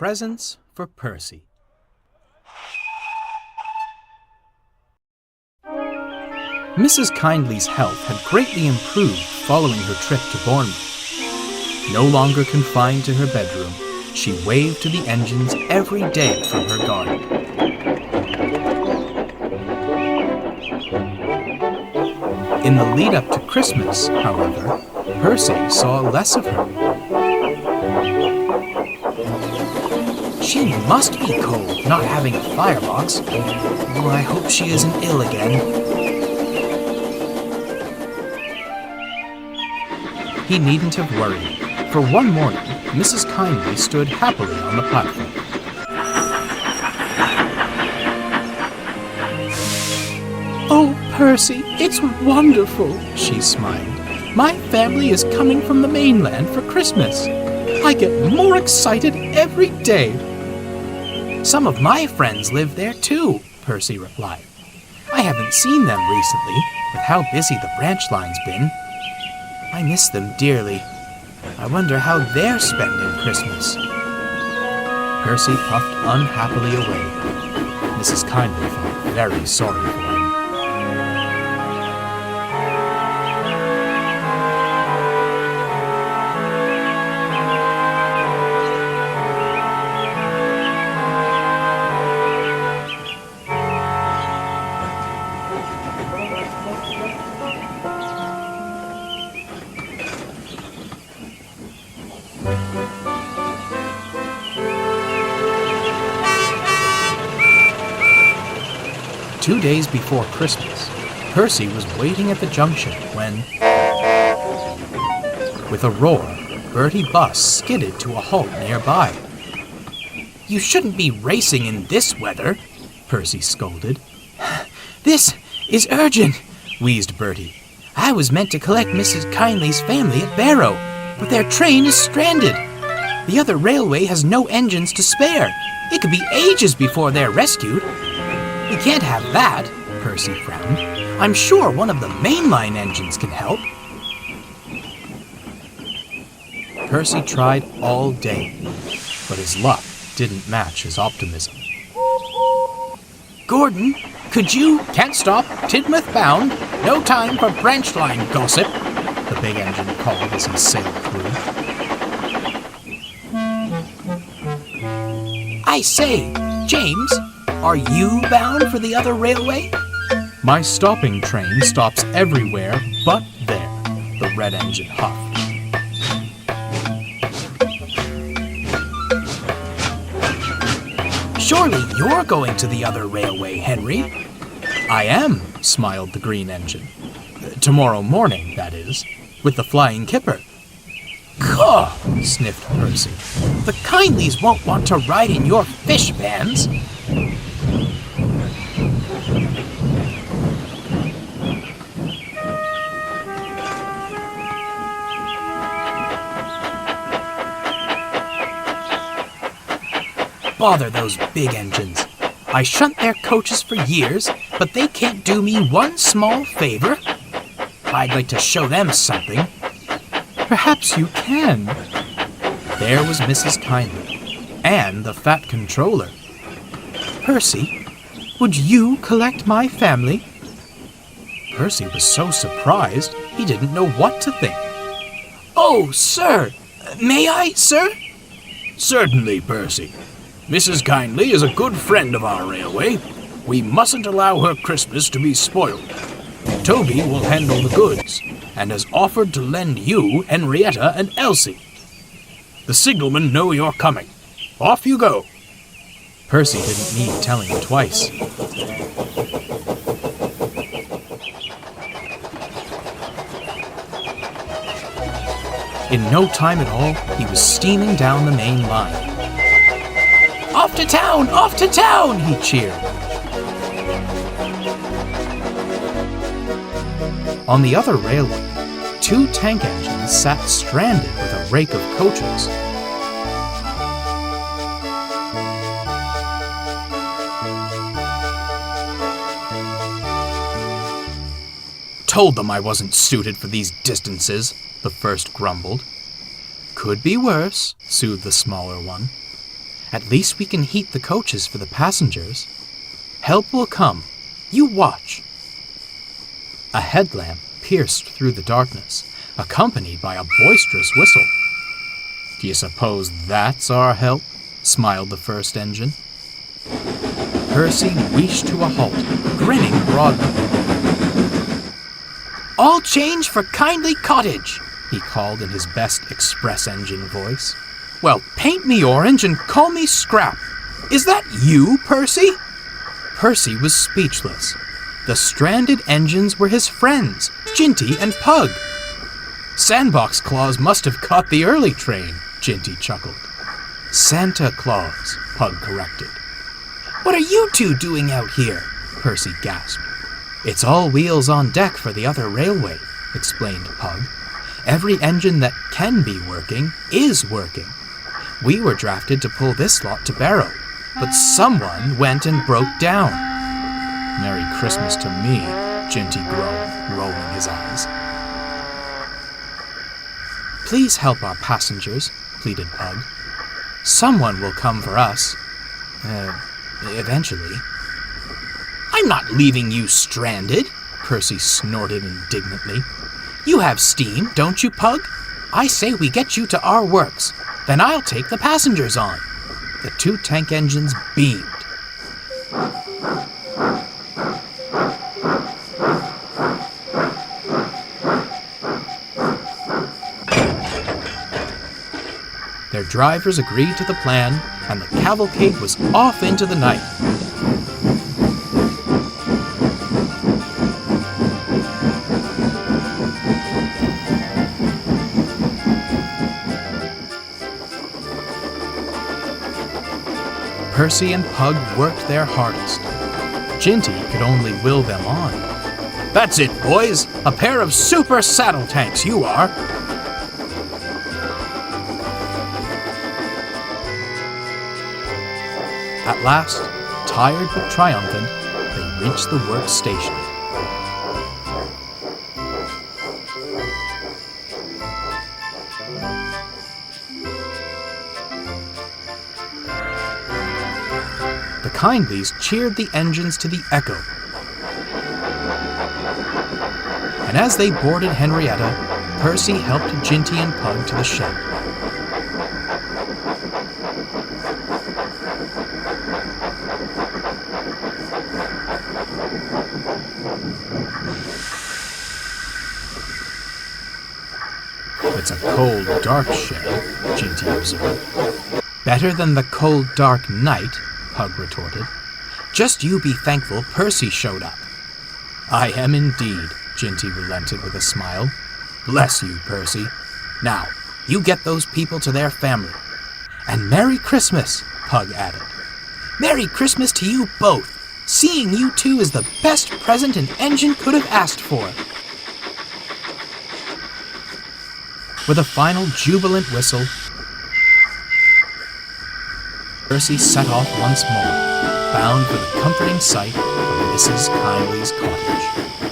presents for Percy. Mrs. Kyndley's health had greatly improved following her trip to Bournemouth. No longer confined to her bedroom, she waved to the engines every day from her garden. In the lead-up to Christmas, however, Percy saw less of her. She must be cold, not having a firebox. Oh, I hope she isn't ill again. He needn't have worried, for one morning, Mrs. Kyndley stood happily on the platform. "Oh, Percy, it's wonderful," she smiled. "My family is coming from the mainland for Christmas. I get more excited every day." "Some of my friends live there too," Percy replied. "I haven't seen them recently, with how busy the branch line's been. I miss them dearly. I wonder how they're spending Christmas." Percy puffed unhappily away. Mrs. Kyndley felt very sorry for him. 2 days before Christmas, Percy was waiting at the junction when, with a roar, Bertie's bus skidded to a halt nearby. "You shouldn't be racing in this weather," Percy scolded. "This is urgent," wheezed Bertie. "I was meant to collect Mrs. Kyndley's family at Barrow, but their train is stranded. The other railway has no engines to spare. It could be ages before they're rescued." "We can't have that," Percy frowned. "I'm sure one of the mainline engines can help." Percy tried all day, but his luck didn't match his optimism. "Gordon, could you—" "Can't stop, Tidmouth bound. No time for branch line gossip," the big engine called as he sailed through. "I say, James, are you bound for the other railway?" "My stopping train stops everywhere but there," the red engine huffed. "Surely you're going to the other railway, Henry." "I am," smiled the green engine. "Tomorrow morning, that is, with the flying kipper." "Caw!" sniffed Percy. "The Kyndleys won't want to ride in your fish vans." Bother those big engines. I shunt their coaches for years, but they can't do me one small favor. I'd like to show them something. "Perhaps you can." There was Mrs. Kyndley, and the fat controller. "Percy, would you collect my family?" Percy was so surprised, he didn't know what to think. "Oh, sir! May I, sir?" "Certainly, Percy. Mrs. Kyndley is a good friend of our railway. We mustn't allow her Christmas to be spoiled. Toby will handle the goods, and has offered to lend you Henrietta and Elsie. The signalmen know you're coming. Off you go." Percy didn't need telling twice. In no time at all, he was steaming down the main line. "Off to town! Off to town!" he cheered. On the other railway, 2 tank engines sat stranded with a rake of coaches. "Told them I wasn't suited for these distances," the first grumbled. "Could be worse," soothed the smaller one. At least we can heat the coaches for the passengers. Help will come. You watch. A headlamp pierced through the darkness, accompanied by a boisterous whistle. Do you suppose that's our help? Smiled the first engine. Percy wheeshed to a halt, grinning broadly. All change for Kyndley Cottage, he called in his best express engine voice. Well, paint me orange and call me Scrap. Is that you, Percy? Percy was speechless. The stranded engines were his friends, Jinty and Pug. Sandbox Claus must have caught the early train, Jinty chuckled. Santa Claus, Pug corrected. What are you two doing out here? Percy gasped. It's all wheels on deck for the other railway, explained Pug. Every engine that can be working is working. We were drafted to pull this lot to Barrow, but someone went and broke down. Merry Christmas to me, Jinty groaned, rolling his eyes. Please help our passengers, pleaded Pug. Someone will come for us. Eventually. I'm not leaving you stranded, Percy snorted indignantly. You have steam, don't you, Pug? I say we get you to our works. Then I'll take the passengers on. The two tank engines beamed. Their drivers agreed to the plan, and the cavalcade was off into the night. Percy and Pug worked their hardest. Jinty could only will them on. That's it, boys! A pair of super saddle tanks, you are! At last, tired but triumphant, they reached the work station. The Kyndleys cheered the engines to the echo. And as they boarded Henrietta, Percy helped Jinty and Pug to the shed. It's a cold, dark shed, Jinty observed. Better than the cold, dark night, Pug retorted. Just you be thankful Percy showed up. I am indeed, Jinty relented with a smile. Bless you, Percy. Now, you get those people to their family. And Merry Christmas, Pug added. Merry Christmas to you both. Seeing you two is the best present an engine could have asked for. With a final jubilant whistle, Percy set off once more, bound for the comforting sight of Mrs. Kyndley's cottage.